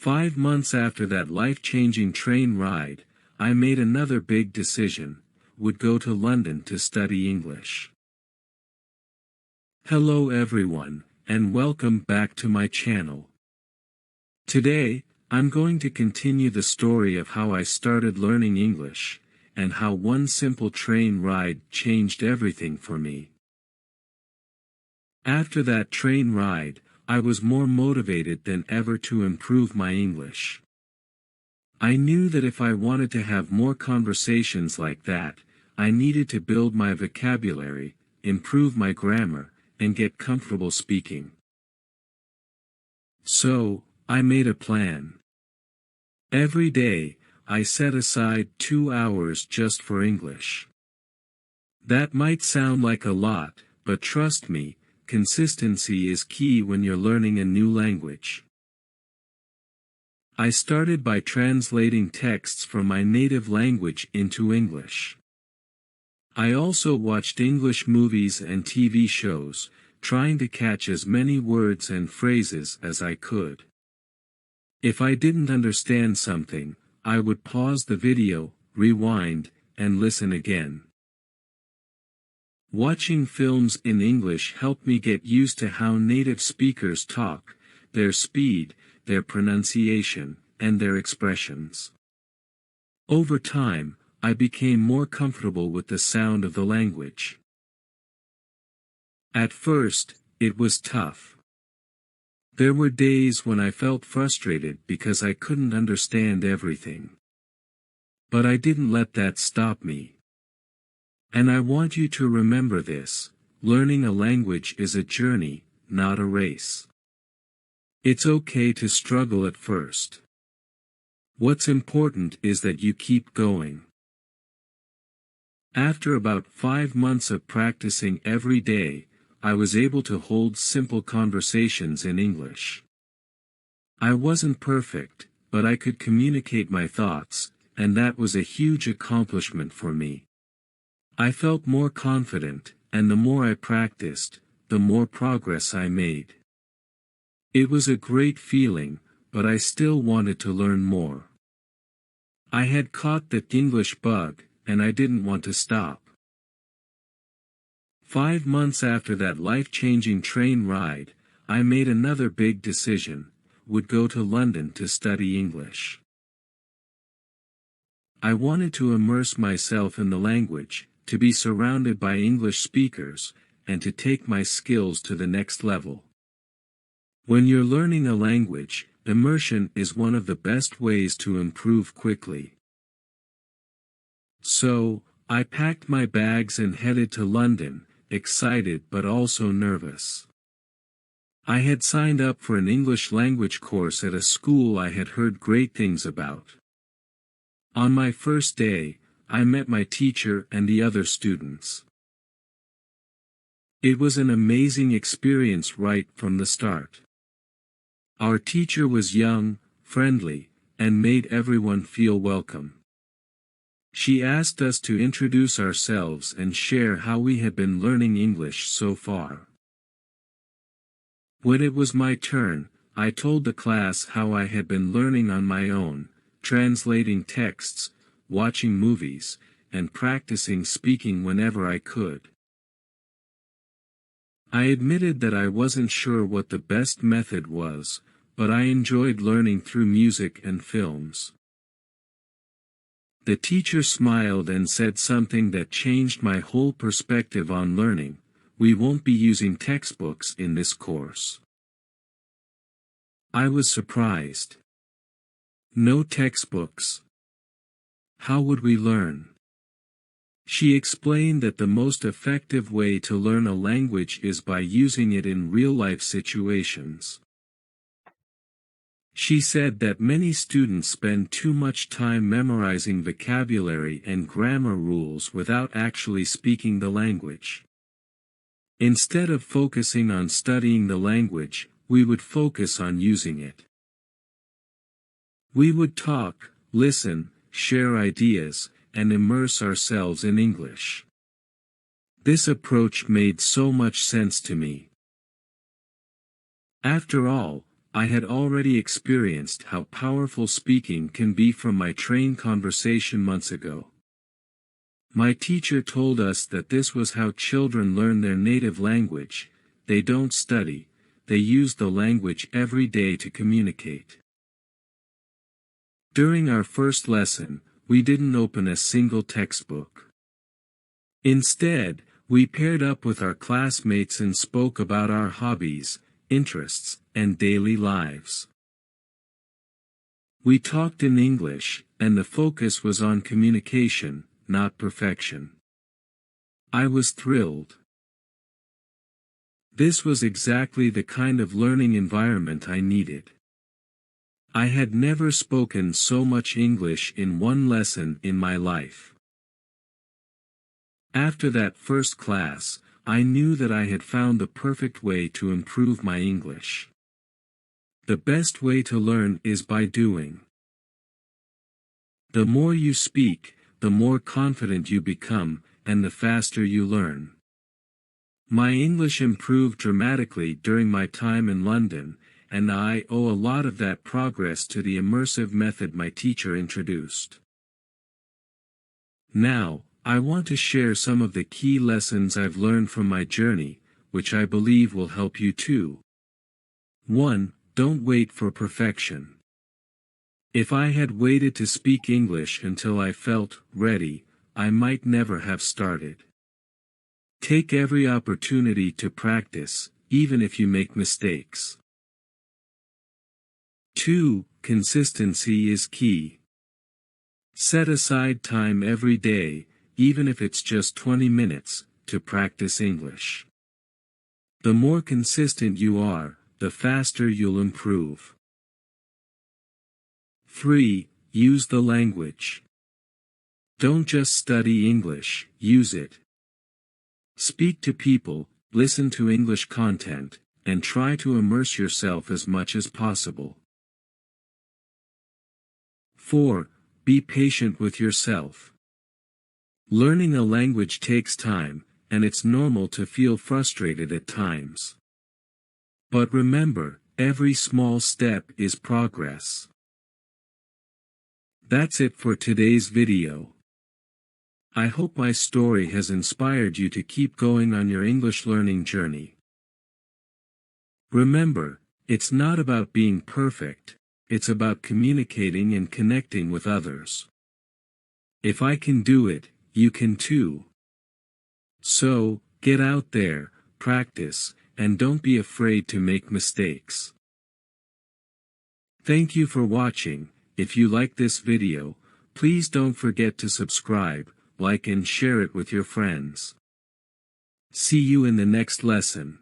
5 months after that life-changing train ride, I made another big decision: would go to London to study English. Hello everyone, and welcome back to my channel. Today, I'm going to continue the story of how I started learning English, and how one simple train ride changed everything for me. After that train ride, I was more motivated than ever to improve my English. I knew that if I wanted to have more conversations like that, I needed to build my vocabulary, improve my grammar, and get comfortable speaking. So, I made a plan. Every day, I set aside 2 hours just for English. That might sound like a lot, but trust me, consistency is key when you're learning a new language. I started by translating texts from my native language into English. I also watched English movies and TV shows, trying to catch as many words and phrases as I could. If I didn't understand something, I would pause the video, rewind, and listen again. Watching films in English helped me get used to how native speakers talk, their speed, their pronunciation, and their expressions. Over time, I became more comfortable with the sound of the language. At first, it was tough. There were days when I felt frustrated because I couldn't understand everything. But I didn't let that stop me. And I want you to remember this: learning a language is a journey, not a race. It's okay to struggle at first. What's important is that you keep going. After about 5 months of practicing every day, I was able to hold simple conversations in English. I wasn't perfect, but I could communicate my thoughts, and that was a huge accomplishment for me. I felt more confident, and the more I practiced, the more progress I made. It was a great feeling, but I still wanted to learn more. I had caught the English bug, and I didn't want to stop. 5 months after that life-changing train ride, I made another big decision: would go to London to study English. I wanted to immerse myself in the language, to be surrounded by English speakers, and to take my skills to the next level. When you're learning a language, immersion is one of the best ways to improve quickly. So, I packed my bags and headed to London, excited but also nervous. I had signed up for an English language course at a school I had heard great things about. On my first day, I met my teacher and the other students. It was an amazing experience right from the start. Our teacher was young, friendly, and made everyone feel welcome. She asked us to introduce ourselves and share how we had been learning English so far. When it was my turn, I told the class how I had been learning on my own, translating texts, watching movies, and practicing speaking whenever I could. I admitted that I wasn't sure what the best method was, but I enjoyed learning through music and films. The teacher smiled and said something that changed my whole perspective on learning: we won't be using textbooks in this course. I was surprised. No textbooks. How would we learn? She explained that the most effective way to learn a language is by using it in real-life situations. She said that many students spend too much time memorizing vocabulary and grammar rules without actually speaking the language. Instead of focusing on studying the language, we would focus on using it. We would talk, listen, share ideas, and immerse ourselves in English. This approach made so much sense to me. After all, I had already experienced how powerful speaking can be from my train conversation months ago. My teacher told us that this was how children learn their native language. They don't study, they use the language every day to communicate. During our first lesson, we didn't open a single textbook. Instead, we paired up with our classmates and spoke about our hobbies, interests, and daily lives. We talked in English, and the focus was on communication, not perfection. I was thrilled. This was exactly the kind of learning environment I needed. I had never spoken so much English in one lesson in my life. After that first class, I knew that I had found the perfect way to improve my English. The best way to learn is by doing. The more you speak, the more confident you become, and the faster you learn. My English improved dramatically during my time in London, and I owe a lot of that progress to the immersive method my teacher introduced. Now, I want to share some of the key lessons I've learned from my journey, which I believe will help you too. 1. Don't wait for perfection. If I had waited to speak English until I felt ready, I might never have started. Take every opportunity to practice, even if you make mistakes. 2. Consistency is key. Set aside time every day, even if it's just 20 minutes, to practice English. The more consistent you are, the faster you'll improve. 3. Use the language. Don't just study English, use it. Speak to people, listen to English content, and try to immerse yourself as much as possible. 4. Be patient with yourself. Learning a language takes time, and it's normal to feel frustrated at times. But remember, every small step is progress. That's it for today's video. I hope my story has inspired you to keep going on your English learning journey. Remember, it's not about being perfect, it's about communicating and connecting with others. If I can do it, you can too. So, get out there, practice, and don't be afraid to make mistakes. Thank you for watching. If you like this video, please don't forget to subscribe, like and share it with your friends. See you in the next lesson.